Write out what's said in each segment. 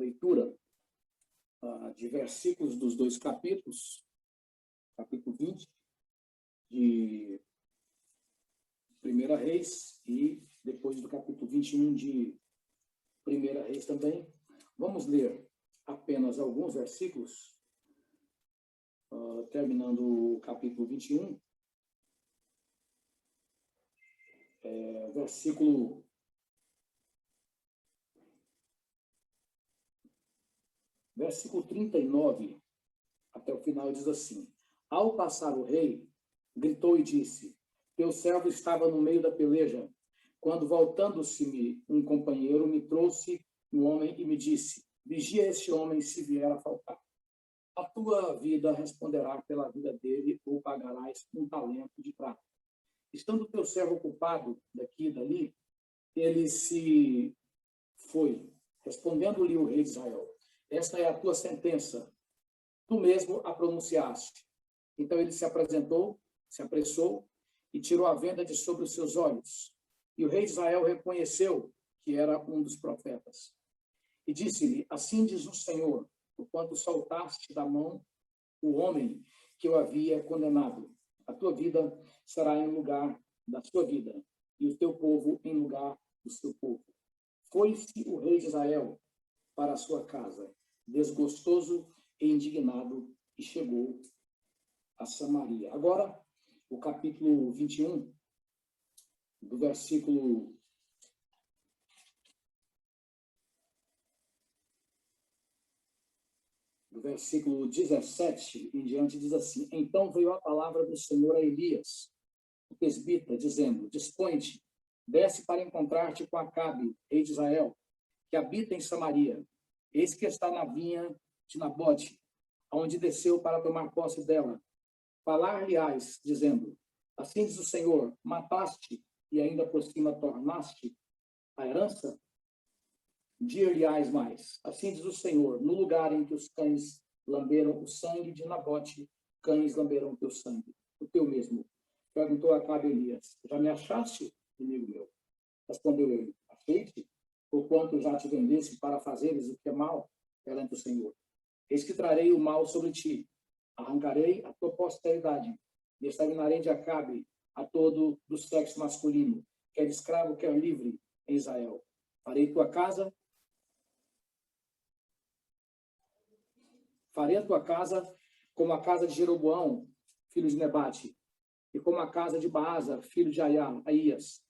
leitura de versículos dos dois capítulos, capítulo 20 de 1 Reis e depois do capítulo 21 de 1 Reis também. Vamos ler apenas alguns versículos, terminando o capítulo 21, versículo 39 até o final, diz assim: Ao passar o rei, gritou e disse: Teu servo estava no meio da peleja, quando, voltando-se-me um companheiro, me trouxe um homem e me disse: Vigia este homem se vier a faltar. A tua vida responderá pela vida dele, ou pagarás um talento de prata. Estando teu servo ocupado daqui e dali, ele se foi, respondendo-lhe o rei de Israel: Esta é a tua sentença, tu mesmo a pronunciaste. Então ele se apresentou, se apressou e tirou a venda de sobre os seus olhos. E o rei de Israel reconheceu que era um dos profetas. E disse-lhe: Assim diz o Senhor, porquanto soltaste da mão o homem que eu havia condenado. A tua vida será em lugar da sua vida, e o teu povo em lugar do seu povo. Foi-se o rei de Israel para a sua casa, desgostoso e indignado, e chegou a Samaria. Agora, o capítulo 21, do versículo 17 em diante, diz assim: Então veio a palavra do Senhor a Elias, o tesbita, dizendo: Dispõe-te, desce para encontrar-te com Acabe, rei de Israel, que habita em Samaria. Eis que está na vinha de Nabote, onde desceu para tomar posse dela. Falar-lhe-ás, dizendo: Assim diz o Senhor, mataste e ainda por cima tornaste a herança? Dir-lhe-ás mais: Assim diz o Senhor, no lugar em que os cães lamberam o sangue de Nabote, cães lamberão o teu sangue, o teu mesmo. Perguntou Acabe Elias: Já me achaste, inimigo meu? Respondeu ele: Achei-te, porquanto já te vendeste para fazeres o que é mal perante o Senhor. Eis que trarei o mal sobre ti, arrancarei a tua posteridade, e exterminarei de Acabe a todo do sexo masculino, quer escravo, quer livre, em Israel. Farei a tua casa como a casa de Jeroboão, filho de Nebate, e como a casa de Baasa, filho de Aías,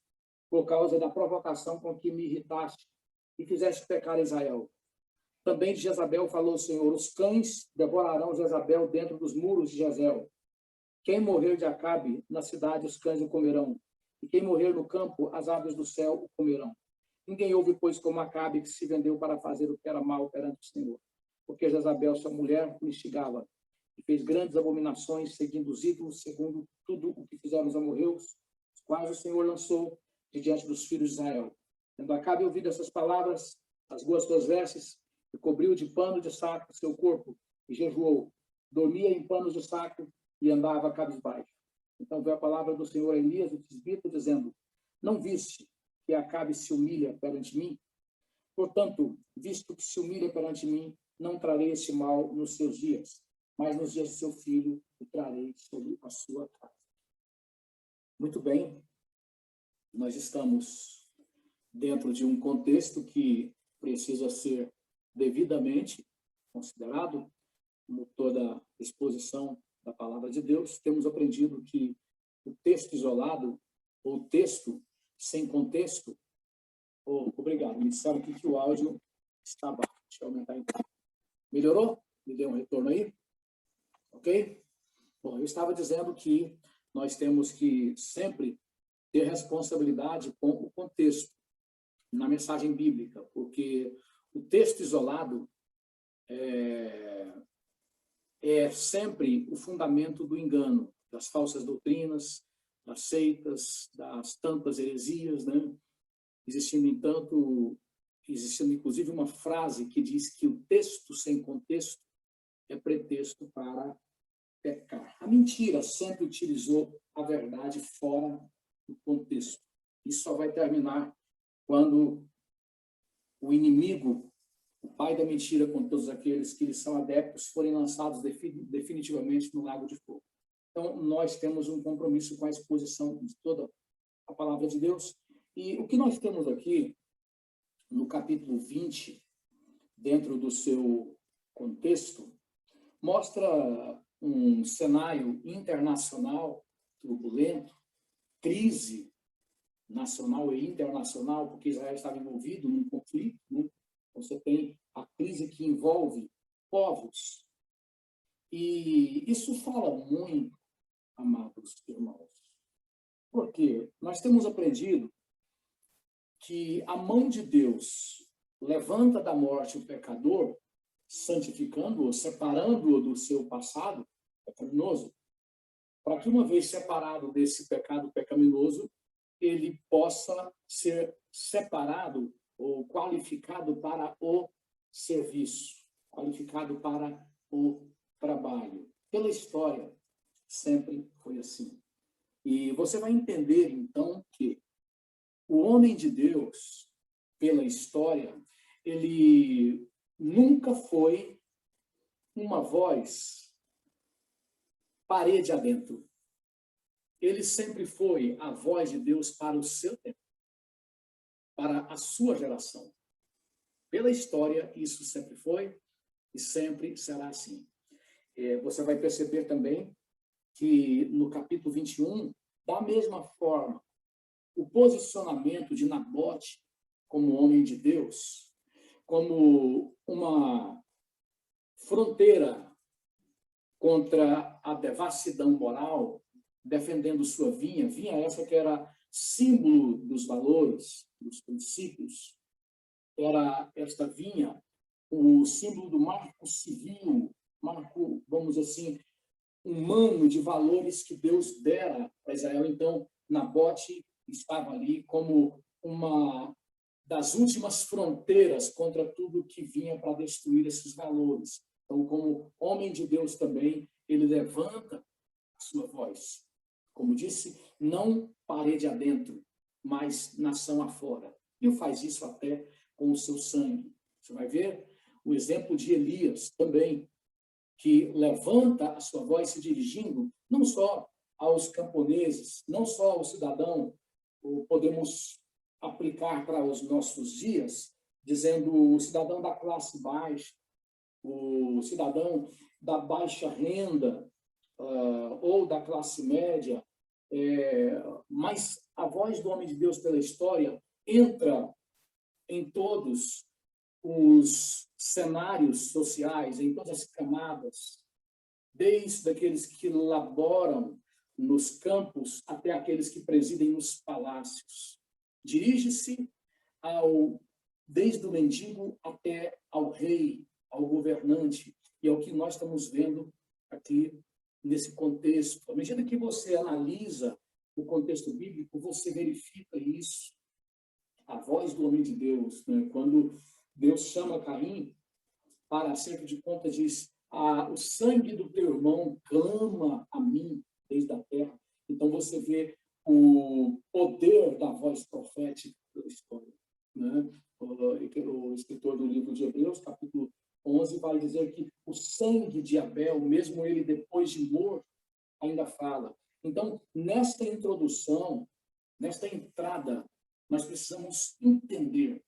por causa da provocação com que me irritaste e fizeste pecar Israel. Também de Jezabel falou o Senhor: Os cães devorarão Jezabel dentro dos muros de Jezreel. Quem morrer de Acabe na cidade, os cães o comerão, e quem morrer no campo, as aves do céu o comerão. Ninguém houve, pois, como Acabe, que se vendeu para fazer o que era mal perante o Senhor. Porque Jezabel, sua mulher, o instigava, e fez grandes abominações, seguindo os ídolos, segundo tudo o que fizeram os amorreus, os quais o Senhor lançou de diante dos filhos de Israel. Tendo Acabe ouvido essas palavras, rasgou as suas vestes, e cobriu de pano de saco seu corpo, e jejuou. Dormia em panos de saco, e andava cabisbaixo. Então veio a palavra do Senhor a Elias, o tisbita, dizendo: Não viste que Acabe se humilha perante mim? Portanto, visto que se humilha perante mim, não trarei esse mal nos seus dias, mas nos dias de seu filho o trarei sobre a sua casa. Muito bem, nós estamos dentro de um contexto que precisa ser devidamente considerado, como toda exposição da palavra de Deus. Temos aprendido que o texto isolado, ou texto sem contexto... Obrigado, me disseram aqui que o áudio está baixo. Deixa eu aumentar então. Melhorou? Me deu um retorno aí? Ok? Bom, eu estava dizendo que nós temos que sempre ter responsabilidade com o contexto na mensagem bíblica, porque o texto isolado é sempre o fundamento do engano, das falsas doutrinas, das seitas, das tantas heresias, né? Existindo inclusive uma frase que diz que o texto sem contexto é pretexto para pecar. A mentira sempre utilizou a verdade fora do contexto. Isso só vai terminar quando o inimigo o pai da mentira com todos aqueles que lhe são adeptos forem lançados definitivamente no lago de fogo. Então, nós temos um compromisso com a exposição de toda a palavra de Deus. E o que nós temos aqui, no capítulo 20, dentro do seu contexto, mostra um cenário internacional turbulento, crise nacional e internacional, porque Israel estava envolvido num conflito, né? Você tem a crise que envolve povos. E isso fala muito, amados irmãos, porque nós temos aprendido que a mão de Deus levanta da morte o pecador, santificando-o, separando-o do seu passado pecaminoso, para que, uma vez separado desse pecado pecaminoso, ele possa ser separado ou qualificado para o serviço, qualificado para o trabalho. Pela história, sempre foi assim. E você vai entender, então, que o homem de Deus, pela história, ele nunca foi uma voz parede adentro. Ele sempre foi a voz de Deus para o seu tempo, para a sua geração. Pela história, isso sempre foi e sempre será assim. Você vai perceber também que no capítulo 21, da mesma forma, o posicionamento de Nabote como homem de Deus, como uma fronteira contra a devassidão moral, defendendo sua vinha, vinha essa que era símbolo dos valores, dos princípios, era esta vinha o símbolo do marco civil, marco, vamos dizer assim, humano de valores que Deus dera para Israel. Então, Nabote estava ali como uma das últimas fronteiras contra tudo que vinha para destruir esses valores. Então, como homem de Deus também, ele levanta a sua voz. Como disse, não parede adentro, mas nação afora. E faz isso até com o seu sangue. Você vai ver o exemplo de Elias também, que levanta a sua voz se dirigindo não só aos camponeses, não só ao cidadão, podemos aplicar para os nossos dias, dizendo o cidadão da classe baixa, o cidadão da baixa renda, ou da classe média, mas a voz do homem de Deus pela história entra em todos os cenários sociais, em todas as camadas, desde aqueles que laboram nos campos até aqueles que presidem nos palácios. Dirige-se desde o mendigo até ao rei, ao governante, e é o que nós estamos vendo aqui nesse contexto. À medida que você analisa o contexto bíblico, você verifica isso. A voz do homem de Deus, né? Quando Deus chama Caim para acerca de conta, diz: o sangue do teu irmão clama a mim desde a terra. Então você vê o poder da voz profética da história, né? O escritor do livro de Hebreus, capítulo 11, vai dizer que o sangue de Abel, mesmo ele depois de morto, ainda fala. Então, nesta introdução, nesta entrada, nós precisamos entender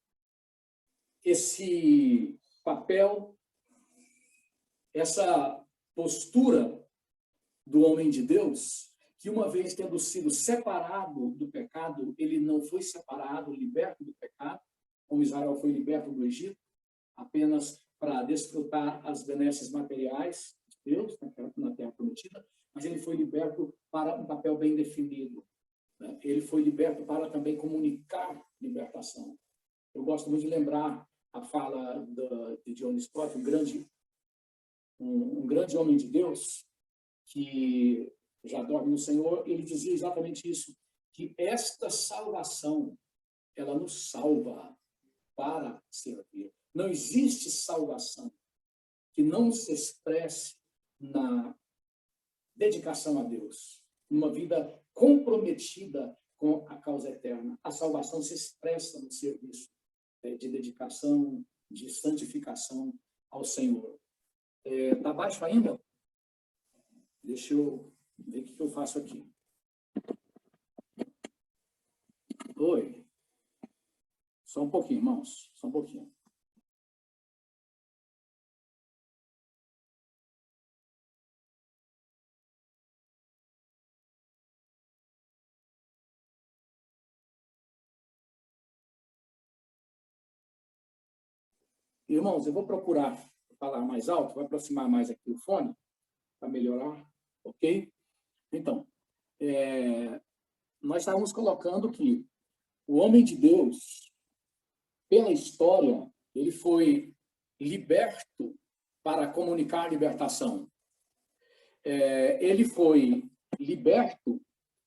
esse papel, essa postura do homem de Deus, que uma vez tendo sido separado do pecado, ele não foi separado, liberto do pecado, como Israel foi liberto do Egito, apenas para desfrutar as benesses materiais de Deus na terra prometida, mas ele foi liberto para um papel bem definido. Ele foi liberto para também comunicar libertação. Eu gosto muito de lembrar a fala de John Stott, um grande homem de Deus, que já dorme no Senhor. Ele dizia exatamente isso, que esta salvação, ela nos salva para servir. Não existe salvação que não se expresse na dedicação a Deus, uma vida comprometida com a causa eterna. A salvação se expressa no serviço de dedicação, de santificação ao Senhor. Está baixo ainda? Deixa eu ver o que eu faço aqui. Oi. Só um pouquinho, irmãos. Só um pouquinho. Irmãos, eu vou procurar falar mais alto, vou aproximar mais aqui o fone, para melhorar, ok? Então, nós estávamos colocando que o homem de Deus, pela história, ele foi liberto para comunicar a libertação. Ele foi liberto,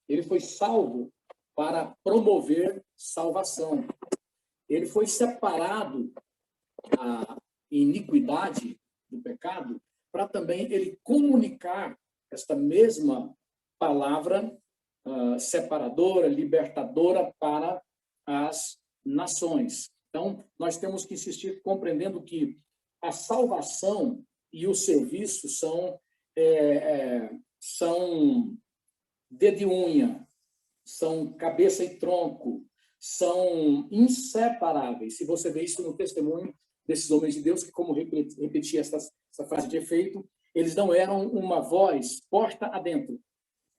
ele foi salvo para promover salvação. Ele foi separado da iniquidade do pecado para também ele comunicar esta mesma palavra separadora, libertadora para as nações. Então, nós temos que insistir compreendendo que a salvação e o serviço são dedo e unha, são cabeça e tronco, são inseparáveis. Se você vê isso no testemunho desses homens de Deus, que, como repetir essa frase de efeito, eles não eram uma voz porta adentro,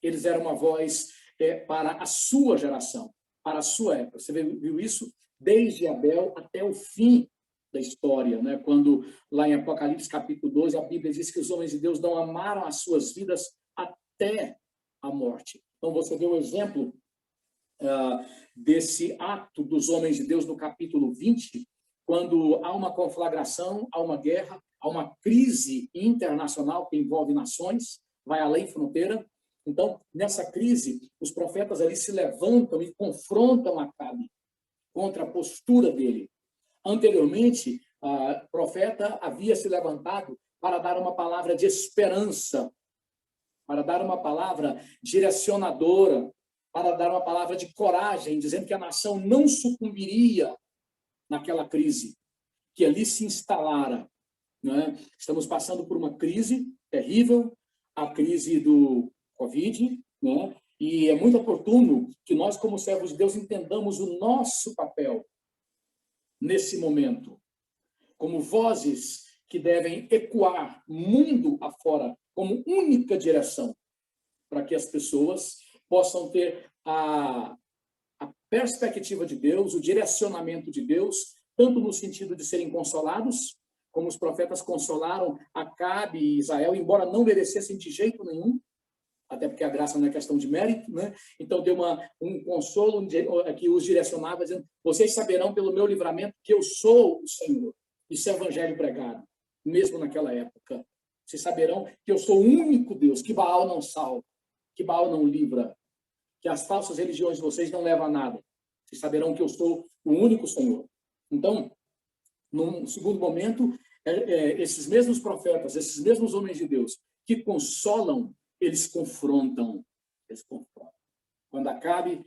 eles eram uma voz para a sua geração, para a sua época. Você viu isso desde Abel até o fim da história, né? Quando lá em Apocalipse capítulo 12, a Bíblia diz que os homens de Deus não amaram as suas vidas até a morte. Então você vê o exemplo desse ato dos homens de Deus no capítulo 20, quando há uma conflagração, há uma guerra, há uma crise internacional que envolve nações, vai além fronteira. Então, nessa crise, os profetas ali se levantam e confrontam Acabe contra a postura dele. Anteriormente, o profeta havia se levantado para dar uma palavra de esperança, para dar uma palavra direcionadora, para dar uma palavra de coragem, dizendo que a nação não sucumbiria naquela crise que ali se instalara. Né? Estamos passando por uma crise terrível, a crise do Covid, né? E é muito oportuno que nós, como servos de Deus, entendamos o nosso papel nesse momento, como vozes que devem ecoar mundo afora, como única direção, para que as pessoas possam ter a perspectiva de Deus, o direcionamento de Deus, tanto no sentido de serem consolados, como os profetas consolaram Acabe e Israel, embora não merecessem de jeito nenhum, até porque a graça não é questão de mérito, né? Então deu um consolo que os direcionava, dizendo: vocês saberão pelo meu livramento que eu sou o Senhor. Isso é evangelho pregado, mesmo naquela época. Vocês saberão que eu sou o único Deus, que Baal não salva, que Baal não livra, que as falsas religiões de vocês não levam a nada. Vocês saberão que eu sou o único Senhor. Então, num segundo momento, esses mesmos profetas, esses mesmos homens de Deus, que consolam, eles confrontam. Quando Acabe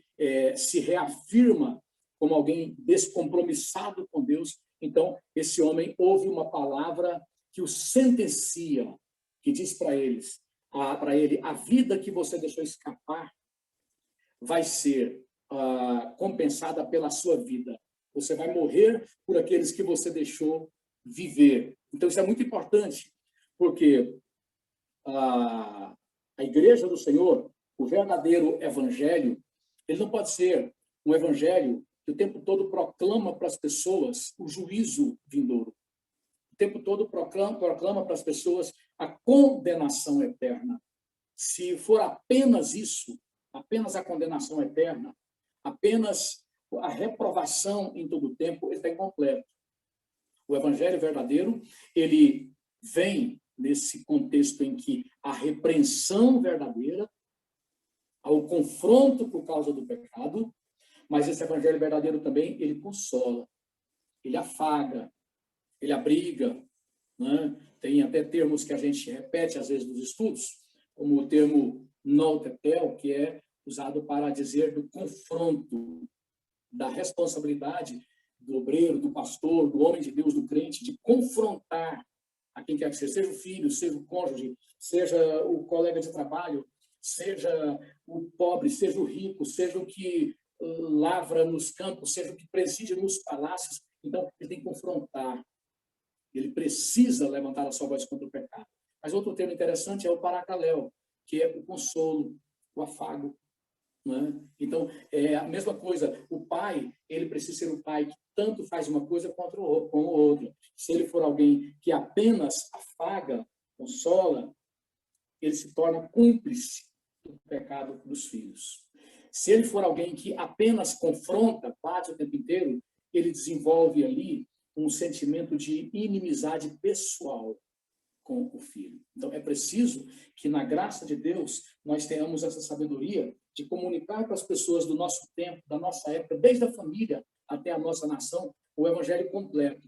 se reafirma como alguém descompromissado com Deus, então esse homem ouve uma palavra que o sentencia, que diz para ele, a vida que você deixou escapar vai ser compensada pela sua vida. Você vai morrer por aqueles que você deixou viver. Então isso é muito importante, porque a igreja do Senhor, o verdadeiro evangelho, ele não pode ser um evangelho que o tempo todo proclama para as pessoas o juízo vindouro. O tempo todo proclama para as pessoas a condenação eterna. Se for apenas isso, apenas a condenação eterna, apenas a reprovação em todo o tempo, ele está incompleto. O evangelho verdadeiro, ele vem nesse contexto em que a repreensão verdadeira, ao confronto por causa do pecado, mas esse evangelho verdadeiro também, ele consola, ele afaga, ele abriga, né? Tem até termos que a gente repete às vezes nos estudos, como o termo noutetel, que é usado para dizer do confronto, da responsabilidade do obreiro, do pastor, do homem de Deus, do crente, de confrontar a quem quer que seja o filho, seja o cônjuge, seja o colega de trabalho, seja o pobre, seja o rico, seja o que lavra nos campos, seja o que preside nos palácios. Então, ele tem que confrontar. Ele precisa levantar a sua voz contra o pecado. Mas outro termo interessante é o paracaléu, que é o consolo, o afago. Né? Então, é a mesma coisa. O pai, ele precisa ser um pai que tanto faz uma coisa como outra. Se ele for alguém que apenas afaga, consola, ele se torna cúmplice do pecado dos filhos. Se ele for alguém que apenas confronta, bate o tempo inteiro, ele desenvolve ali um sentimento de inimizade pessoal com o filho. Então, é preciso que, na graça de Deus, nós tenhamos essa sabedoria de comunicar para as pessoas do nosso tempo, da nossa época, desde a família até a nossa nação, o evangelho completo,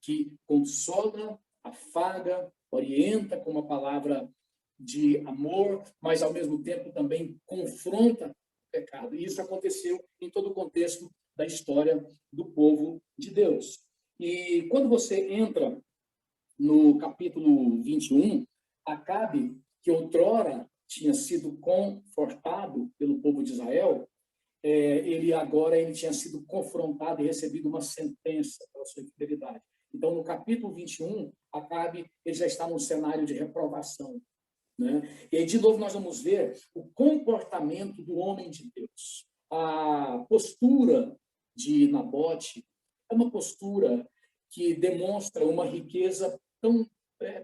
que consola, afaga, orienta com uma palavra de amor, mas, ao mesmo tempo, também confronta o pecado. E isso aconteceu em todo o contexto da história do povo de Deus. E quando você entra no capítulo 21, Acabe, que outrora tinha sido confortado pelo povo de Israel, ele tinha sido confrontado e recebido uma sentença pela sua infidelidade. Então, no capítulo 21, Acabe ele já está num cenário de reprovação. Né? E aí, de novo, nós vamos ver o comportamento do homem de Deus. A postura de Nabote é uma postura que demonstra uma riqueza tão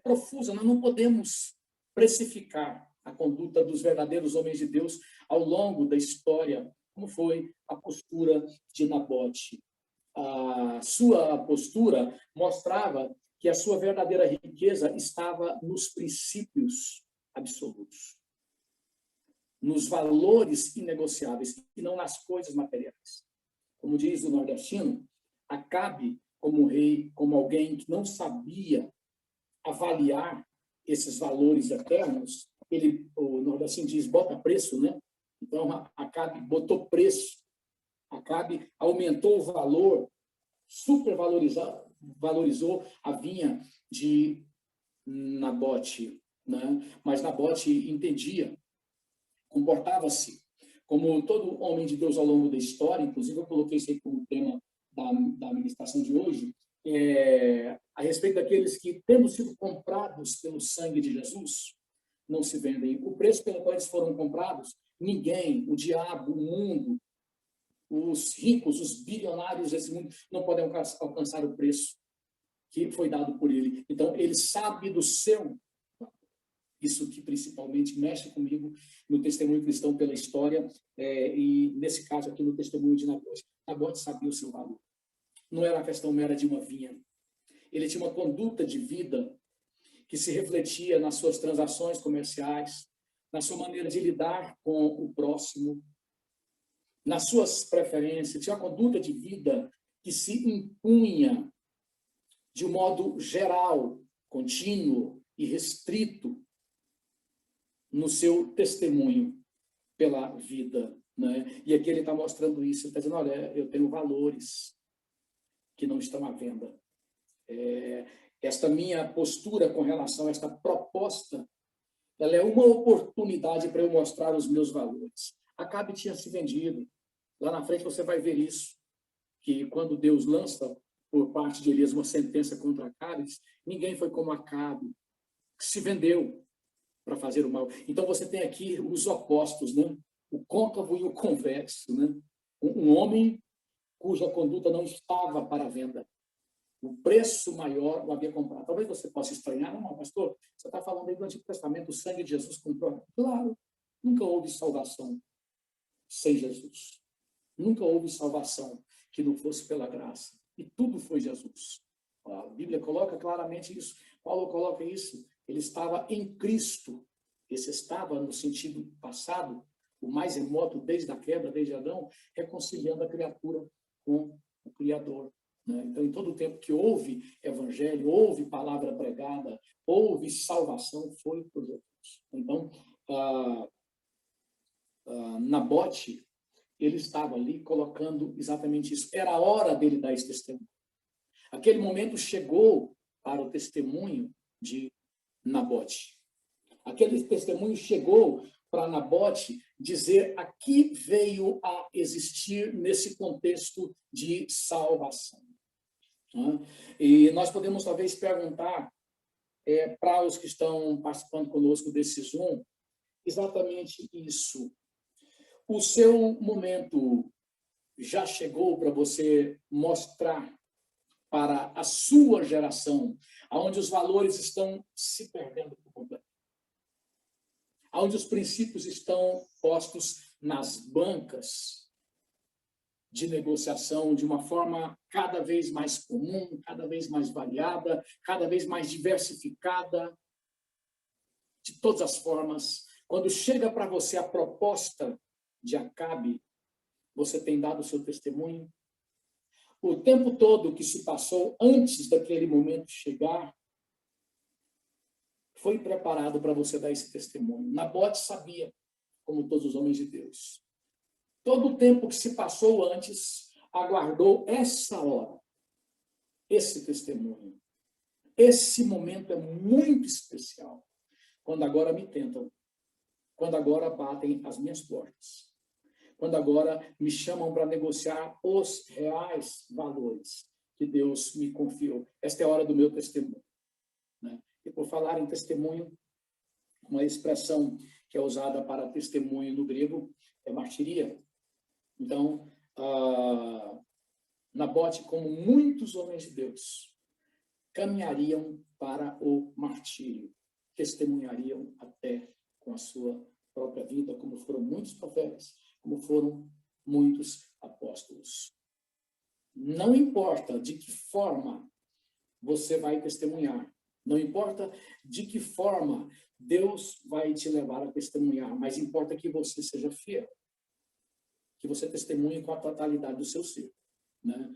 profusa. Nós não podemos precificar a conduta dos verdadeiros homens de Deus ao longo da história, como foi a postura de Nabote. A sua postura mostrava que a sua verdadeira riqueza estava nos princípios absolutos, nos valores inegociáveis e não nas coisas materiais. Como diz o nordestino, Acabe como rei, como alguém que não sabia avaliar esses valores eternos, o nordestino diz, bota preço, né? Então, Acabe botou preço, Acabe aumentou o valor, valorizou a vinha de Nabote, né? Mas Nabote entendia, comportava-se como todo homem de Deus ao longo da história. Inclusive eu coloquei isso aí como tema da ministração de hoje, a respeito daqueles que, tendo sido comprados pelo sangue de Jesus, não se vendem. O preço pelo qual eles foram comprados, ninguém, o diabo, o mundo, os ricos, os bilionários desse mundo, não podem alcançar o preço que foi dado por ele. Então, ele sabe do seu. Isso que principalmente mexe comigo no testemunho cristão pela história, e nesse caso aqui no testemunho de Nabote. Nabote sabia o seu valor. Não era uma questão mera de uma vinha. Ele tinha uma conduta de vida que se refletia nas suas transações comerciais, na sua maneira de lidar com o próximo, nas suas preferências. Tinha uma conduta de vida que se impunha de um modo geral, contínuo e restrito no seu testemunho pela vida, né? E aqui ele está mostrando isso, ele está dizendo, olha, eu tenho valores que não estão à venda. Esta minha postura com relação a esta proposta, ela é uma oportunidade para eu mostrar os meus valores. Acabe tinha se vendido. Lá na frente você vai ver isso, que quando Deus lança por parte de Elias uma sentença contra Acabe, ninguém foi como Acabe, que se vendeu para fazer o mal. Então você tem aqui os opostos, né? O côncavo e o convexo, né? Um homem cuja conduta não estava para a venda. O preço maior o havia comprado. Talvez você possa estranhar, não, pastor, você está falando aí do Antigo Testamento, o sangue de Jesus comprou. Claro, nunca houve salvação sem Jesus. Nunca houve salvação que não fosse pela graça. E tudo foi Jesus. A Bíblia coloca claramente isso. Paulo coloca isso. Ele estava em Cristo. Esse estava, no sentido passado, o mais remoto, desde a queda, desde Adão, reconciliando a criatura com o Criador. Né? Então, em todo o tempo que houve evangelho, houve palavra pregada, houve salvação, foi por Jesus. Então, Nabote ele estava ali colocando exatamente isso. Era a hora dele dar esse testemunho. Aquele momento chegou para o testemunho de Nabote. Aquele testemunho chegou para Nabote dizer: aqui veio a existir nesse contexto de salvação. E nós podemos talvez perguntar para os que estão participando conosco desse Zoom exatamente isso. O seu momento já chegou para você mostrar para a sua geração, onde os valores estão se perdendo por completo, onde os princípios estão postos nas bancas de negociação de uma forma cada vez mais comum, cada vez mais variada, cada vez mais diversificada, de todas as formas. Quando chega para você a proposta de Acabe, você tem dado o seu testemunho? O tempo todo que se passou antes daquele momento chegar, foi preparado para você dar esse testemunho. Nabote sabia, como todos os homens de Deus. Todo o tempo que se passou antes, aguardou essa hora, esse testemunho. Esse momento é muito especial. Quando agora me tentam, quando agora batem as minhas portas, quando agora me chamam para negociar os reais valores que Deus me confiou. Esta é a hora do meu testemunho. Né? E por falar em testemunho, uma expressão que é usada para testemunho no grego é martiria. Então, Nabote, como muitos homens de Deus, caminhariam para o martírio, testemunhariam até com a sua própria vida, como foram muitos profetas, como foram muitos apóstolos. Não importa de que forma você vai testemunhar, não importa de que forma Deus vai te levar a testemunhar, mas importa que você seja fiel, que você testemunhe com a totalidade do seu ser. Né?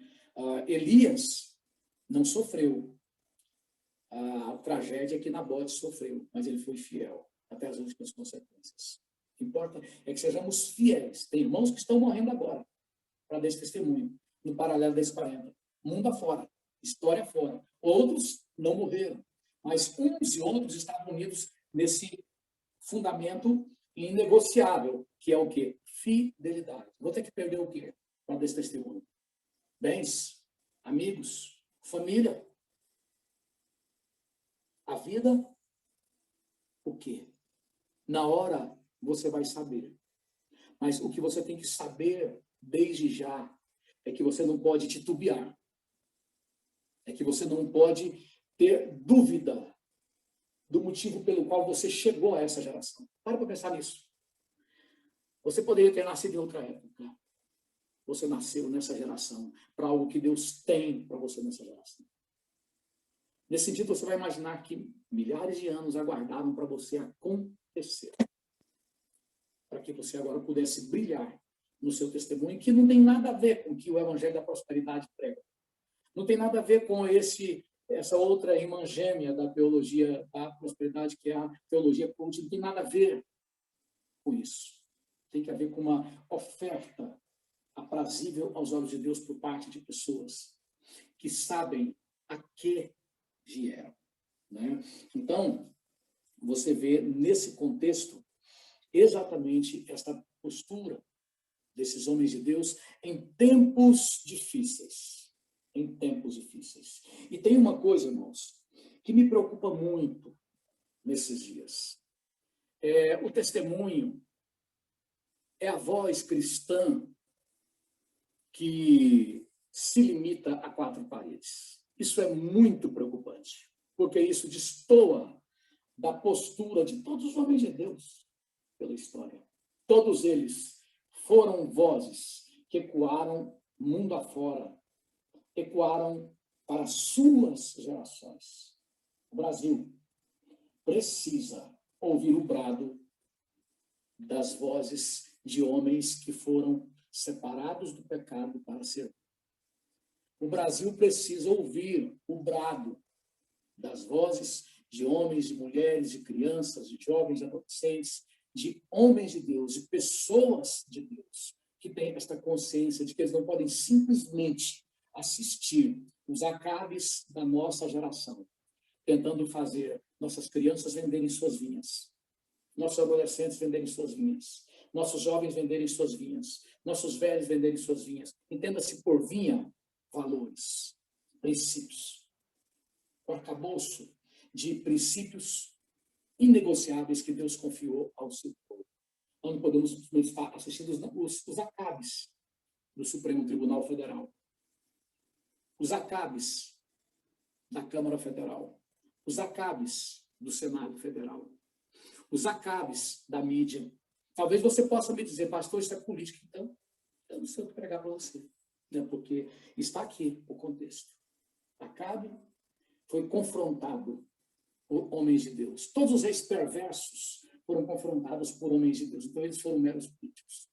Elias não sofreu a tragédia que Nabote sofreu, mas ele foi fiel até as últimas consequências. O que importa é que sejamos fiéis. Tem irmãos que estão morrendo agora para dar esse testemunho, no paralelo desse 40. Mundo afora, história fora. Outros não morreram, mas uns e outros estavam unidos nesse fundamento inegociável, que é o quê? Fidelidade. Vou ter que perder o quê para dar esse testemunho? Bens, amigos, família. A vida, o quê? Na hora, você vai saber. Mas o que você tem que saber, desde já, é que você não pode titubear. É que você não pode ter dúvida do motivo pelo qual você chegou a essa geração. Para pensar nisso. Você poderia ter nascido em outra época. Você nasceu nessa geração para algo que Deus tem para você nessa geração. Nesse sentido, você vai imaginar que milhares de anos aguardaram para você acontecer. Para que você agora pudesse brilhar no seu testemunho, que não tem nada a ver com o que o Evangelho da Prosperidade prega. Não tem nada a ver com essa outra irmã gêmea da teologia da prosperidade, que é a teologia coach. Não tem nada a ver com isso. Tem que haver com uma oferta aprazível aos olhos de Deus por parte de pessoas que sabem a que vieram. Né? Então, você vê nesse contexto exatamente esta postura desses homens de Deus em tempos difíceis. Em tempos difíceis. E tem uma coisa, irmãos, que me preocupa muito nesses dias. O testemunho é a voz cristã que se limita a 4 paredes. Isso é muito preocupante, porque isso destoa da postura de todos os homens de Deus pela história. Todos eles foram vozes que ecoaram mundo afora, ecoaram para suas gerações. O Brasil precisa ouvir o brado das vozes de homens que foram separados do pecado para ser. O Brasil precisa ouvir o brado das vozes de homens, de mulheres, de crianças, de jovens, de adolescentes, de homens de Deus, de pessoas de Deus, que têm esta consciência de que eles não podem simplesmente assistir os Acabes da nossa geração, tentando fazer nossas crianças venderem suas vinhas, nossos adolescentes venderem suas vinhas, nossos jovens venderem suas vinhas, nossos velhos venderem suas vinhas. Entenda-se por vinha valores, princípios, o arcabouço de princípios inegociáveis que Deus confiou ao seu povo. Nós não podemos estar assistindo os Acabes do Supremo Tribunal Federal, os Acabes da Câmara Federal, os Acabes do Senado Federal, os Acabes da mídia. Talvez você possa me dizer, pastor, isso é política. Então, eu não sei o que pregar para você, né? Porque está aqui o contexto. Acabe foi confrontado por homens de Deus. Todos os reis perversos foram confrontados por homens de Deus. Então, eles foram meros políticos.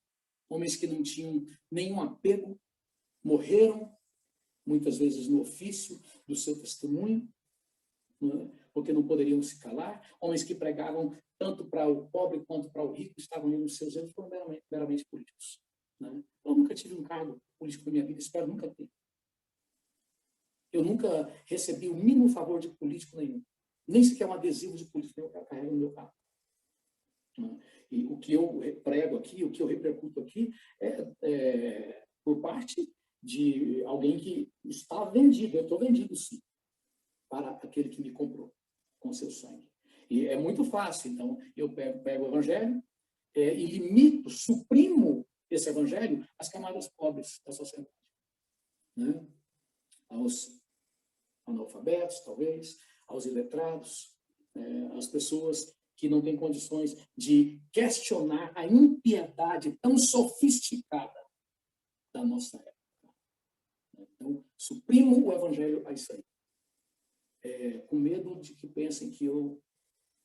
Homens que não tinham nenhum apego, morreram, muitas vezes no ofício do seu testemunho, né? Porque não poderiam se calar. Homens que pregavam tanto para o pobre quanto para o rico, estavam ali nos seus anos, foram meramente políticos, né? Eu nunca tive um cargo político na minha vida, espero nunca ter. Eu nunca recebi o mínimo favor de político nenhum. Nem sequer um adesivo de político nenhum que eu carrego no meu carro. E o que eu prego aqui, o que eu repercuto aqui, é por parte de alguém que está vendido. Eu estou vendido, sim, para aquele que me comprou com seu sangue. E é muito fácil. Então, eu pego o evangelho e limito, suprimo esse evangelho às camadas pobres da sociedade, né? Aos analfabetos, talvez, aos iletrados, às pessoas que não têm condições de questionar a impiedade tão sofisticada da nossa época. Então, suprimo o evangelho a isso aí. Com medo de que pensem que eu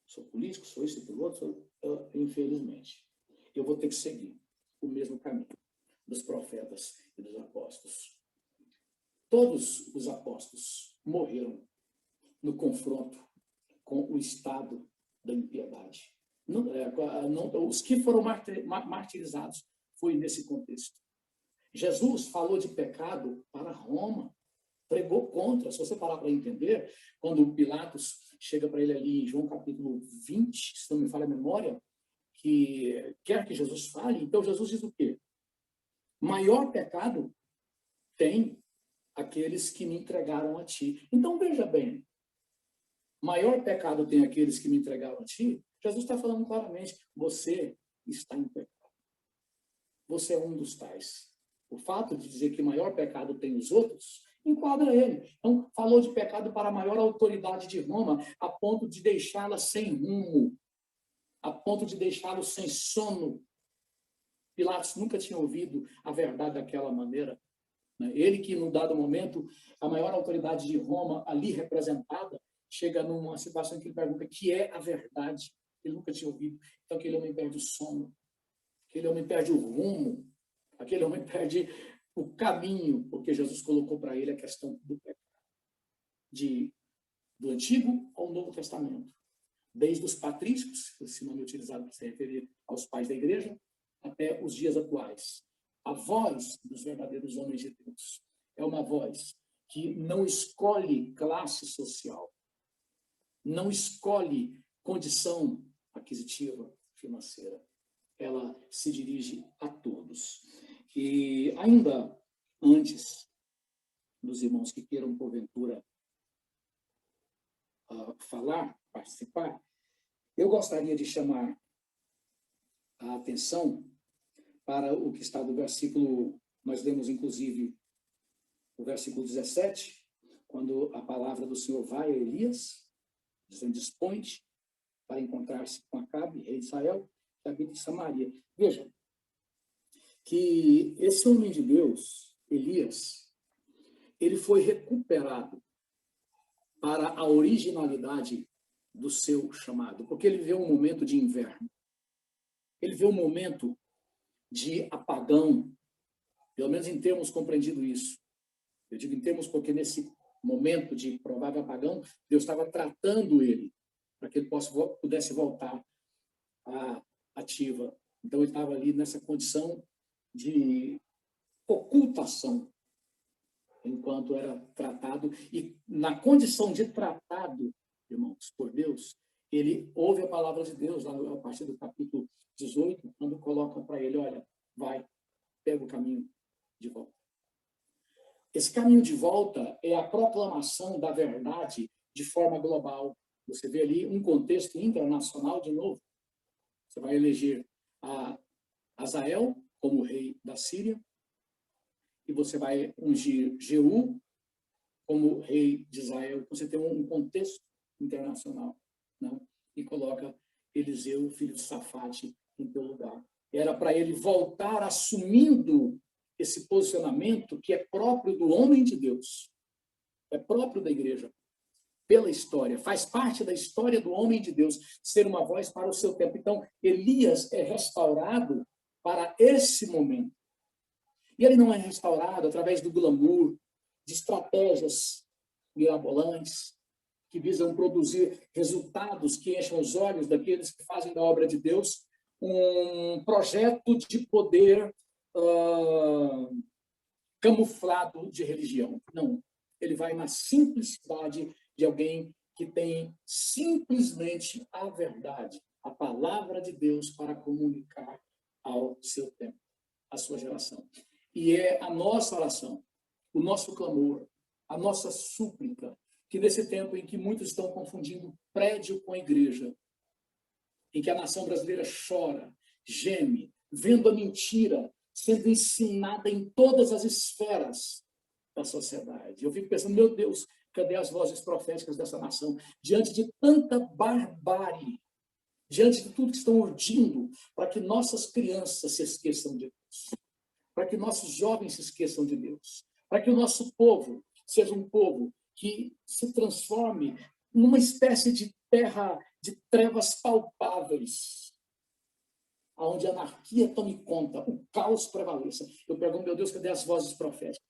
sou político, sou isso e aquilo outro, infelizmente. Eu vou ter que seguir o mesmo caminho dos profetas e dos apóstolos. Todos os apóstolos morreram no confronto com o estado da impiedade. Os que foram martirizados foi nesse contexto. Jesus falou de pecado para Roma, pregou contra. Se você parar para entender, quando Pilatos chega para ele ali em João capítulo 20, se não me falha a memória, que quer que Jesus fale, então Jesus diz o quê? Maior pecado tem aqueles que me entregaram a ti. Então, veja bem, maior pecado tem aqueles que me entregaram a ti. Jesus está falando claramente, você está em pecado. Você é um dos tais. O fato de dizer que maior pecado tem os outros, enquadra ele. Então, falou de pecado para a maior autoridade de Roma, a ponto de deixá-la sem rumo, a ponto de deixá-lo sem sono. Pilatos nunca tinha ouvido a verdade daquela maneira. Ele que, num dado momento, a maior autoridade de Roma, ali representada, chega numa situação que ele pergunta que é a verdade. Ele nunca tinha ouvido. Então, aquele homem perde o sono, aquele homem perde o rumo, aquele homem perde o caminho, porque Jesus colocou para ele a questão do pecado, do Antigo ao Novo Testamento. Desde os patrícios, esse nome utilizado para se referir aos pais da igreja, até os dias atuais. A voz dos verdadeiros homens de Deus é uma voz que não escolhe classe social, não escolhe condição aquisitiva, financeira. Ela se dirige a todos. E ainda antes dos irmãos que queiram, porventura, falar, participar, eu gostaria de chamar a atenção para o que está do versículo, nós lemos inclusive o versículo 17, quando a palavra do Senhor vai a Elias, dizendo, dispõe-te para encontrar-se com Acabe, rei de Israel, que habita em Samaria. Veja, que esse homem de Deus, Elias, ele foi recuperado para a originalidade do seu chamado, porque ele viveu um momento de inverno, ele viveu um momento de apagão, pelo menos em termos compreendido isso. Eu digo em termos porque nesse momento de provável apagão, Deus estava tratando ele para que ele pudesse voltar à ativa. Então ele estava ali nessa condição de ocultação, enquanto era tratado, e na condição de tratado, irmãos, por Deus, ele ouve a palavra de Deus, lá a partir do capítulo 18, quando coloca para ele, olha, vai, pega o caminho de volta. Esse caminho de volta é a proclamação da verdade de forma global. Você vê ali um contexto internacional de novo. Você vai eleger a Hazael como rei da Síria, e você vai ungir Jeú como rei de Israel. Você tem um contexto internacional, não? E coloca Eliseu, filho de Safate, em teu lugar. Era para ele voltar assumindo esse posicionamento que é próprio do homem de Deus, é próprio da igreja, pela história, faz parte da história do homem de Deus, ser uma voz para o seu tempo. Então, Elias é restaurado para esse momento. E ele não é restaurado através do glamour, de estratégias mirabolantes, que visam produzir resultados que enchem os olhos daqueles que fazem da obra de Deus um projeto de poder camuflado de religião. Não. Ele vai na simplicidade de alguém que tem simplesmente a verdade, a palavra de Deus para comunicar ao seu tempo, à sua geração. E é a nossa oração, o nosso clamor, a nossa súplica, que nesse tempo em que muitos estão confundindo prédio com a igreja, em que a nação brasileira chora, geme, vendo a mentira sendo ensinada em todas as esferas da sociedade. Eu fico pensando, meu Deus, cadê as vozes proféticas dessa nação? Diante de tanta barbárie, diante de tudo que estão urdindo para que nossas crianças se esqueçam de Deus, para que nossos jovens se esqueçam de Deus, para que o nosso povo seja um povo que se transforme numa espécie de terra de trevas palpáveis, onde a anarquia tome conta, o caos prevaleça. Eu pergunto, meu Deus, cadê as vozes proféticas?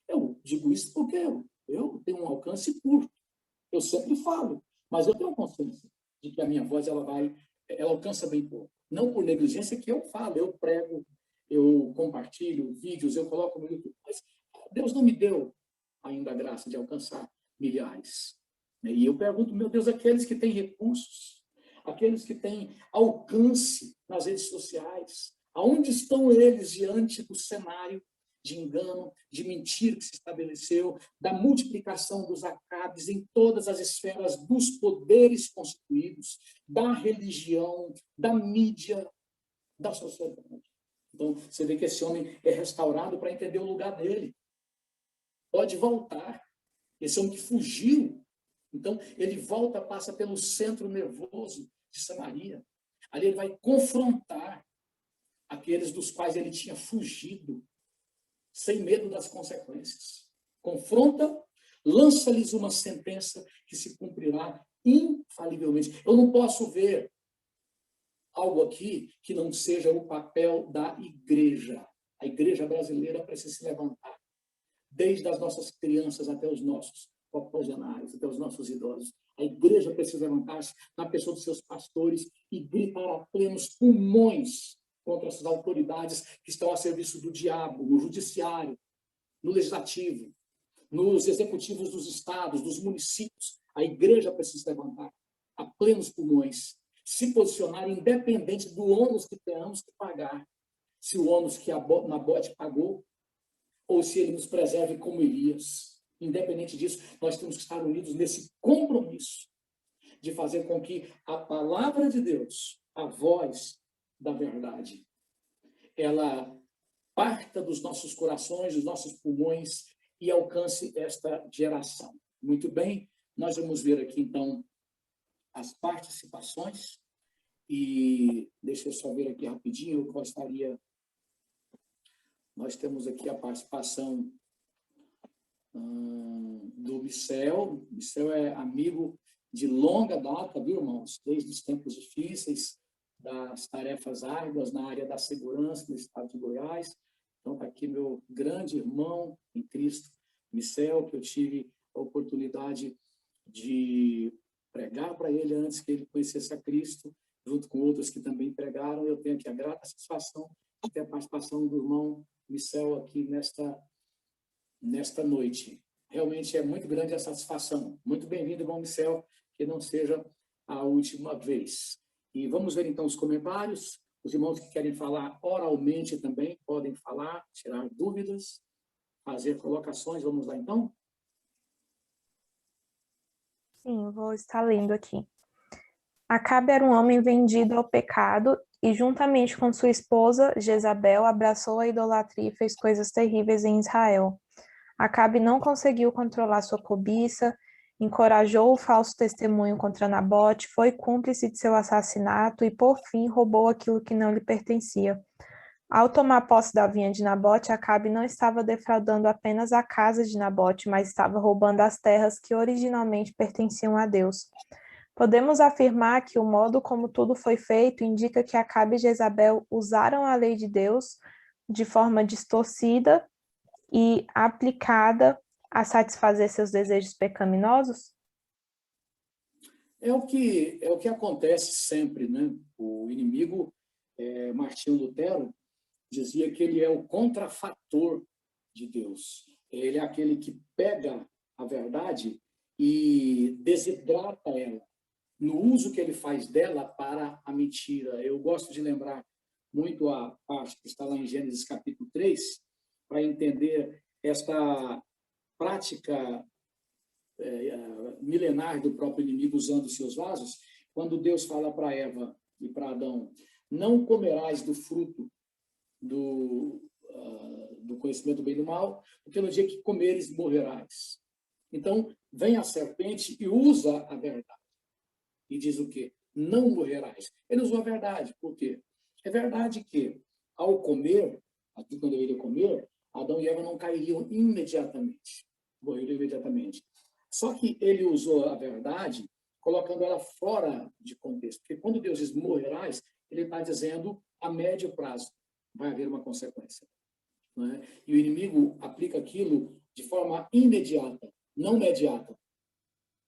Eu digo isso porque eu tenho um alcance curto. Eu sempre falo, mas eu tenho consciência de que a minha voz ela alcança bem pouco. Não por negligência que eu falo, eu prego, eu compartilho vídeos, eu coloco no YouTube. Mas Deus não me deu ainda a graça de alcançar milhares. E eu pergunto, meu Deus, aqueles que têm recursos, aqueles que têm alcance nas redes sociais, aonde estão eles diante do cenário de engano, de mentira que se estabeleceu, da multiplicação dos acabes em todas as esferas dos poderes constituídos, da religião, da mídia, da sociedade. Então, você vê que esse homem é restaurado para entender o lugar dele. Pode voltar. Esse homem que fugiu. Então, ele volta, passa pelo centro nervoso de Samaria. Ali ele vai confrontar aqueles dos quais ele tinha fugido, sem medo das consequências. Confronta, lança-lhes uma sentença que se cumprirá infalivelmente. Eu não posso ver algo aqui que não seja o papel da igreja. A igreja brasileira precisa se levantar, desde as nossas crianças até os nossos octogenários, até os nossos idosos. A igreja precisa levantar-se na pessoa dos seus pastores e gritar a plenos pulmões contra essas autoridades que estão a serviço do diabo, no judiciário, no legislativo, nos executivos dos estados, dos municípios. A igreja precisa se levantar a plenos pulmões, se posicionar independente do ônus que tenhamos que pagar, se o ônus que Nabote pagou, ou se ele nos preserve como Elias. Independente disso, nós temos que estar unidos nesse compromisso de fazer com que a palavra de Deus, a voz da verdade, ela parta dos nossos corações, dos nossos pulmões e alcance esta geração. Muito bem, nós vamos ver aqui, então, as participações e deixa eu só ver aqui rapidinho, eu gostaria... Nós temos aqui a participação do Michel. Michel é amigo de longa data, viu, irmãos? Desde os tempos difíceis, das tarefas árduas na área da segurança no estado de Goiás. Então, está aqui meu grande irmão em Cristo, Michel, que eu tive a oportunidade de pregar para ele antes que ele conhecesse a Cristo, junto com outros que também pregaram. Eu tenho aqui a grata satisfação ter a participação do irmão Michel aqui nesta noite. Realmente é muito grande a satisfação. Muito bem-vindo, irmão Michel, que não seja a última vez. E vamos ver, então, os comentários. Os irmãos que querem falar oralmente também podem falar, tirar dúvidas, fazer colocações. Vamos lá, então? Sim, vou estar lendo aqui. Acabe era um homem vendido ao pecado e, juntamente com sua esposa, Jezabel, abraçou a idolatria e fez coisas terríveis em Israel. Acabe não conseguiu controlar sua cobiça, encorajou o falso testemunho contra Nabote, foi cúmplice de seu assassinato e, por fim, roubou aquilo que não lhe pertencia. Ao tomar posse da vinha de Nabote, Acabe não estava defraudando apenas a casa de Nabote, mas estava roubando as terras que originalmente pertenciam a Deus. Podemos afirmar que o modo como tudo foi feito indica que Acabe e Jezabel usaram a lei de Deus de forma distorcida e aplicada a satisfazer seus desejos pecaminosos? É o que acontece sempre, né? O inimigo, Martinho Lutero, dizia que ele é o contrafator de Deus. Ele é aquele que pega a verdade e desidrata ela, no uso que ele faz dela para a mentira. Eu gosto de lembrar muito a parte que está lá em Gênesis capítulo 3, para entender esta prática milenar do próprio inimigo usando seus vasos, quando Deus fala para Eva e para Adão, não comerás do fruto do conhecimento do bem e do mal, porque no dia que comeres, morrerás. Então, vem a serpente e usa a verdade. E diz o quê? Não morrerás. Ele usou a verdade. Por quê? É verdade que, ao comer, aqui quando ele ia comer, Adão e Eva não cairiam imediatamente. Morreriam imediatamente. Só que ele usou a verdade colocando ela fora de contexto. Porque quando Deus diz morrerás, ele está dizendo a médio prazo vai haver uma consequência. Não é? E o inimigo aplica aquilo de forma imediata, não imediata,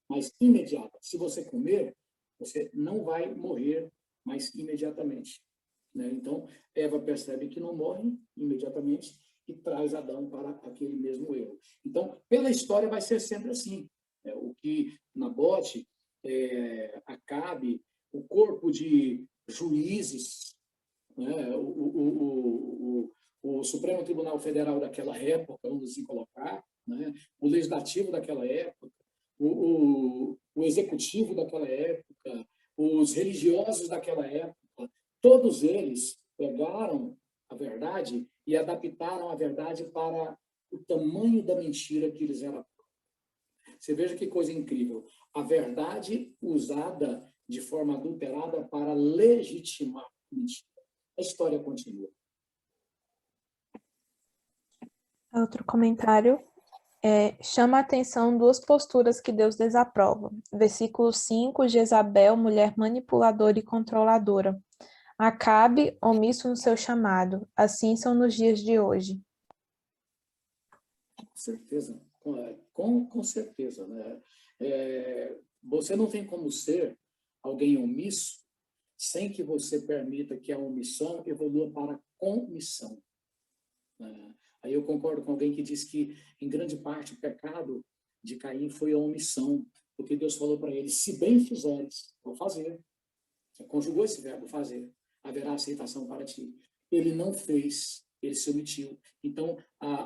mas imediata. Se você comer, você não vai morrer mais imediatamente. Né? Então, Eva percebe que não morre imediatamente e traz Adão para aquele mesmo erro. Então, pela história vai ser sempre assim. O que Nabote, Acabe, o corpo de juízes, né? O Supremo Tribunal Federal daquela época, vamos assim colocar, né? O Legislativo daquela época, o Executivo daquela época, os religiosos daquela época, todos eles pegaram a verdade e adaptaram a verdade para o tamanho da mentira que eles eram. Você veja que coisa incrível. A verdade usada de forma adulterada para legitimar a mentira. A história continua. Outro comentário chama a atenção duas posturas que Deus desaprova. Versículo 5, Jezabel, mulher manipuladora e controladora. Acabe, omisso no seu chamado. Assim são nos dias de hoje. Com certeza. Com certeza. Né? Você não tem como ser alguém omisso sem que você permita que a omissão evolua para comissão. Aí eu concordo com alguém que diz que, em grande parte, o pecado de Caim foi a omissão, porque Deus falou para ele, se bem fizeres, vou fazer. Você conjugou esse verbo, fazer. Haverá aceitação para ti. Ele não fez, ele se omitiu. Então,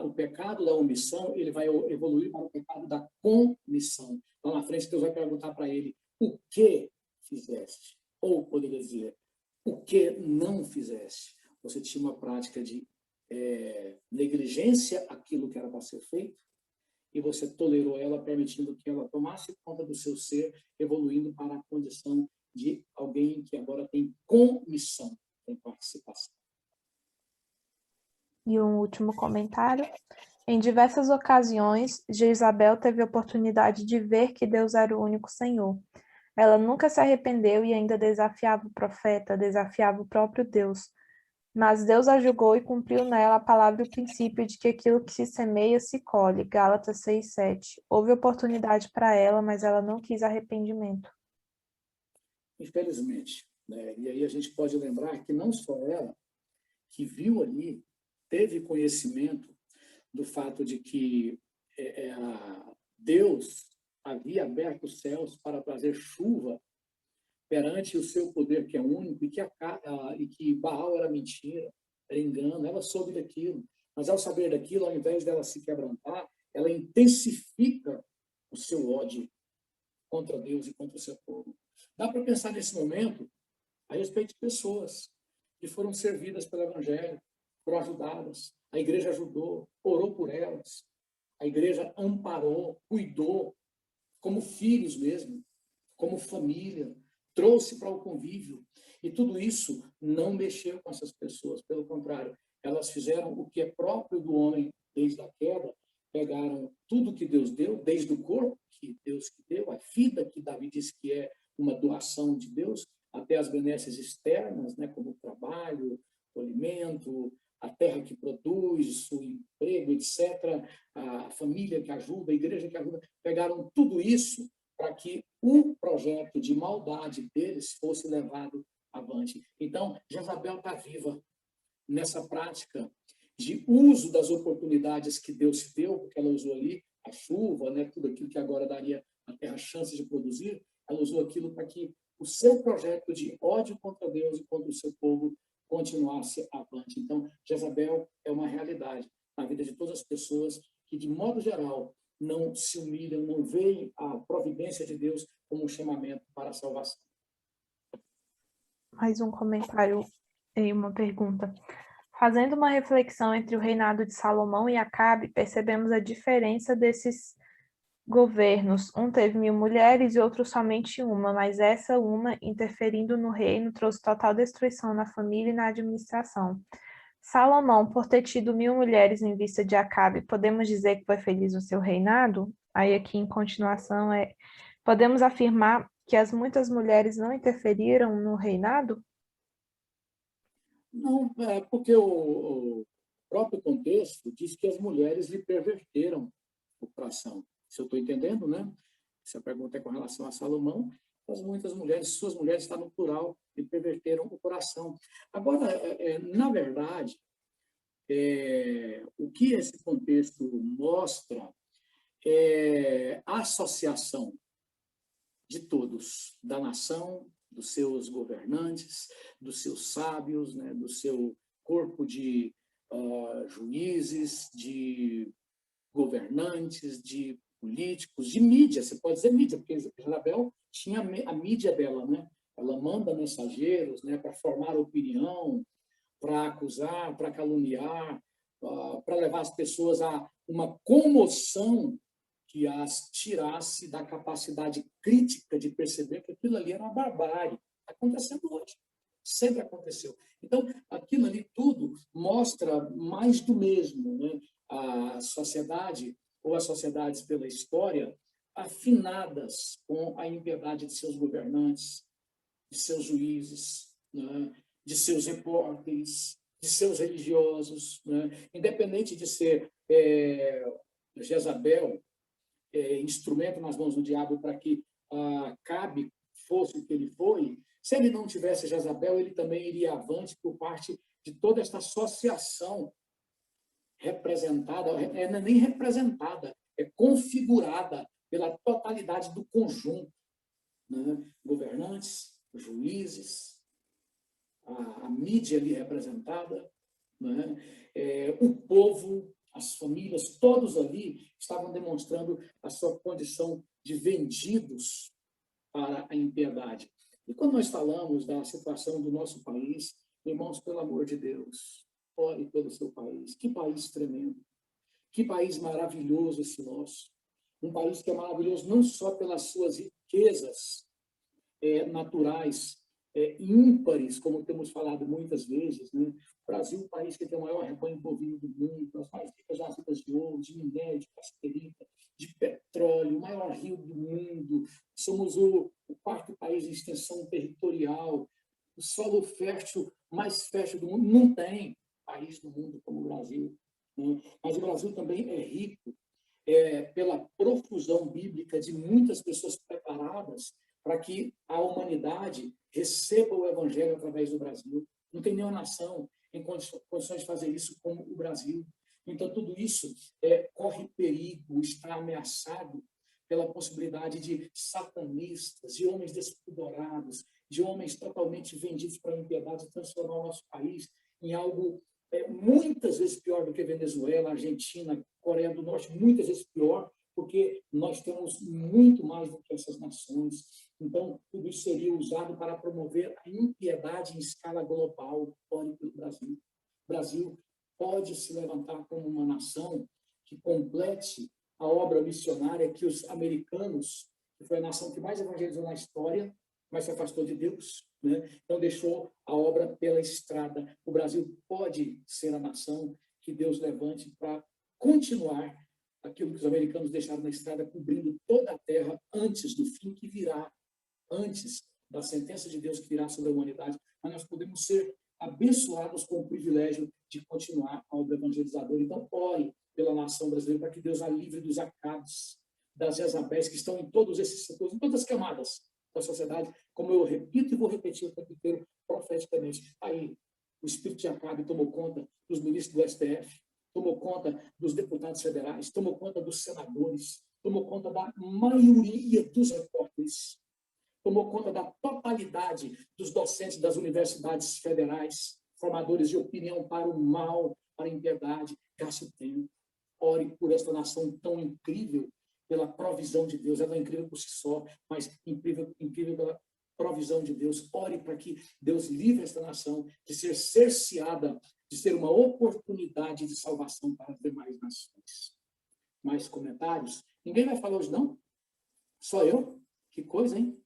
o pecado da omissão, ele vai evoluir para o pecado da comissão. Lá na frente, Deus vai perguntar para ele, o que fizeste? Ou poderia dizer, o que não fizeste? Você tinha uma prática de negligência àquilo que era para ser feito, e você tolerou ela, permitindo que ela tomasse conta do seu ser, evoluindo para a condição de alguém que agora tem comissão, tem participação. E um último comentário. Em diversas ocasiões, Jezabel teve a oportunidade de ver que Deus era o único Senhor. Ela nunca se arrependeu e ainda desafiava o profeta, desafiava o próprio Deus. Mas Deus a julgou e cumpriu nela a palavra e o princípio de que aquilo que se semeia se colhe. Gálatas 6:7. Houve oportunidade para ela, mas ela não quis arrependimento. Infelizmente. Né? E aí a gente pode lembrar que não só ela, que viu ali, teve conhecimento do fato de que Deus havia aberto os céus para trazer chuva perante o seu poder, que é único, e que Baal era mentira, era engano. Ela soube daquilo, mas ao saber daquilo, ao invés dela se quebrantar, ela intensifica o seu ódio contra Deus e contra o seu povo. Dá para pensar nesse momento a respeito de pessoas que foram servidas pelo Evangelho, foram ajudadas, a igreja ajudou, orou por elas, a igreja amparou, cuidou, como filhos mesmo, como família, trouxe para o convívio. E tudo isso não mexeu com essas pessoas, pelo contrário, elas fizeram o que é próprio do homem desde a queda, pegaram tudo que Deus deu, desde o corpo que Deus deu, a vida que Davi disse que é uma doação de Deus, até as benesses externas, né, como o trabalho, o alimento, a terra que produz, o emprego, etc., a família que ajuda, a igreja que ajuda, pegaram tudo isso para que o projeto de maldade deles fosse levado avante. Então, Jezabel está viva nessa prática de uso das oportunidades que Deus se deu, porque ela usou ali a chuva, né, tudo aquilo que agora daria à terra chance de produzir, ela usou aquilo para que o seu projeto de ódio contra Deus e contra o seu povo continuasse avante. Então, Jezabel é uma realidade na vida de todas as pessoas que, de modo geral, não se humilham, não veem a providência de Deus como um chamamento para a salvação. Mais um comentário e uma pergunta. Fazendo uma reflexão entre o reinado de Salomão e Acabe, percebemos a diferença desses governos. Um teve 1000 mulheres e outro somente uma, mas essa uma, interferindo no reino, trouxe total destruição na família e na administração. Salomão, por ter tido 1000 mulheres em vista de Acabe, podemos dizer que foi feliz no seu reinado? Aí aqui em continuação podemos afirmar que as muitas mulheres não interferiram no reinado? Não, porque o próprio contexto diz que as mulheres lhe perverteram o coração. Se eu estou entendendo, né? Essa pergunta é com relação a Salomão. Muitas mulheres, suas mulheres, está no plural, lhe perverteram o coração. Agora, na verdade, o que esse contexto mostra é a associação de todos, da nação, dos seus governantes, dos seus sábios, né, do seu corpo de juízes, de governantes, de políticos, de mídia, você pode dizer mídia, porque Jezabel tinha a mídia dela, né? Ela manda mensageiros, né, para formar opinião, para acusar, para caluniar, para levar as pessoas a uma comoção que as tirasse da capacidade crítica de perceber que aquilo ali era uma barbárie. Está acontecendo hoje. Sempre aconteceu. Então, aquilo ali tudo mostra mais do mesmo, né? A sociedade, ou as sociedades pela história, afinadas com a impiedade de seus governantes, de seus juízes, né? De seus repórteres, de seus religiosos, né? Independente de ser Jezabel, instrumento nas mãos do diabo para que Acabe fosse o que ele foi, se ele não tivesse Jezabel, ele também iria avante por parte de toda esta associação representada, não é nem representada, é configurada pela totalidade do conjunto, né? Governantes, juízes, a mídia ali representada, né? O povo, as famílias, todos ali estavam demonstrando a sua condição de vendidos para a impiedade. E quando nós falamos da situação do nosso país, irmãos, pelo amor de Deus, ore pelo seu país. Que país tremendo. Que país maravilhoso esse nosso. Um país que é maravilhoso não só pelas suas riquezas naturais, ímpares, como temos falado muitas vezes, né? O Brasil é o país que tem o maior rebanho bovino do mundo, as mais ricas jazidas de ouro, de minério, de cassiterita, de petróleo, o maior rio do mundo. Somos o quarto país em extensão territorial, o solo fértil, mais fértil do mundo. Não tem país do mundo como o Brasil, né? Mas o Brasil também é rico pela profusão bíblica de muitas pessoas preparadas para que a humanidade receba o evangelho através do Brasil. Não tem nenhuma nação em condições de fazer isso como o Brasil. Então, tudo isso corre perigo, está ameaçado pela possibilidade de satanistas, de homens despudorados, de homens totalmente vendidos para a impiedade, transformar o nosso país em algo muitas vezes pior do que Venezuela, Argentina, Coreia do Norte, muitas vezes pior, porque nós temos muito mais do que essas nações. Então, tudo isso seria usado para promover a impiedade em escala global. Ore pelo Brasil. O Brasil pode se levantar como uma nação que complete a obra missionária que os americanos, que foi a nação que mais evangelizou na história, mas se afastou de Deus, né? Então deixou a obra pela estrada. O Brasil pode ser a nação que Deus levante para continuar aquilo que os americanos deixaram na estrada, cobrindo toda a terra antes do fim que virá, antes da sentença de Deus que virá sobre a humanidade. Mas nós podemos ser abençoados com o privilégio de continuar a obra evangelizadora. Então, ore pela nação brasileira para que Deus a livre dos Acabes, das Jezabéis, que estão em todos esses setores, em todas as camadas da sociedade, como eu repito e vou repetir o tempo inteiro profeticamente. Aí, o espírito de Acabe tomou conta dos ministros do STF, tomou conta dos deputados federais, tomou conta dos senadores, tomou conta da maioria dos repórteres, tomou conta da totalidade dos docentes das universidades federais, formadores de opinião para o mal, para a impiedade. Gaste tempo, ore por esta nação tão incrível, pela provisão de Deus. Ela é incrível por si só, mas incrível pela provisão de Deus. Ore para que Deus livre esta nação de ser cerceada, de ser uma oportunidade de salvação para as demais nações. Mais comentários? Ninguém vai falar hoje, não? Só eu? Que coisa, hein?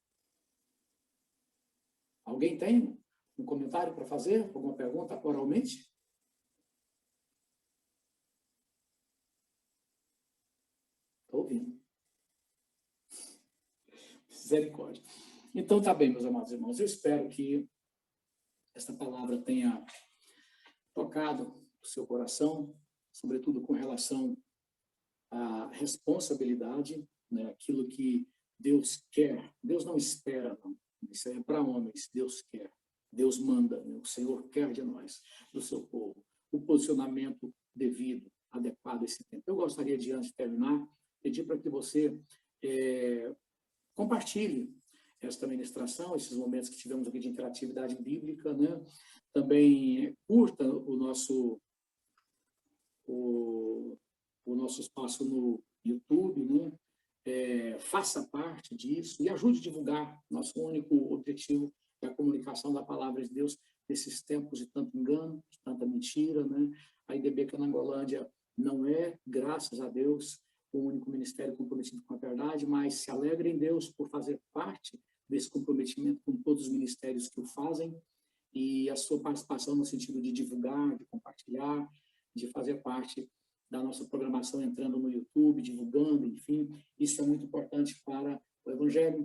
Alguém tem um comentário para fazer? Alguma pergunta oralmente? Estou ouvindo. Misericórdia. Então, tá bem, meus amados irmãos. Eu espero que esta palavra tenha tocado o seu coração, sobretudo com relação à responsabilidade, né? Aquilo que Deus quer. Deus não espera, não. Isso é para homens. Deus quer. Deus manda. Né? O Senhor quer de nós, do seu povo, o posicionamento devido, adequado a esse tempo. Eu gostaria de, antes de terminar, pedir para que você compartilhe esta ministração, esses momentos que tivemos aqui de interatividade bíblica, né? Também curta o nosso espaço no YouTube, né? Faça parte disso e ajude a divulgar. Nosso único objetivo é a comunicação da palavra de Deus nesses tempos de tanto engano, de tanta mentira, né? A IDB Canangolândia não é, graças a Deus, o único ministério comprometido com a verdade, mas se alegra em Deus por fazer parte desse comprometimento com todos os ministérios que o fazem, e a sua participação no sentido de divulgar, de compartilhar, de fazer parte da nossa programação entrando no YouTube, divulgando, enfim, isso é muito importante para o Evangelho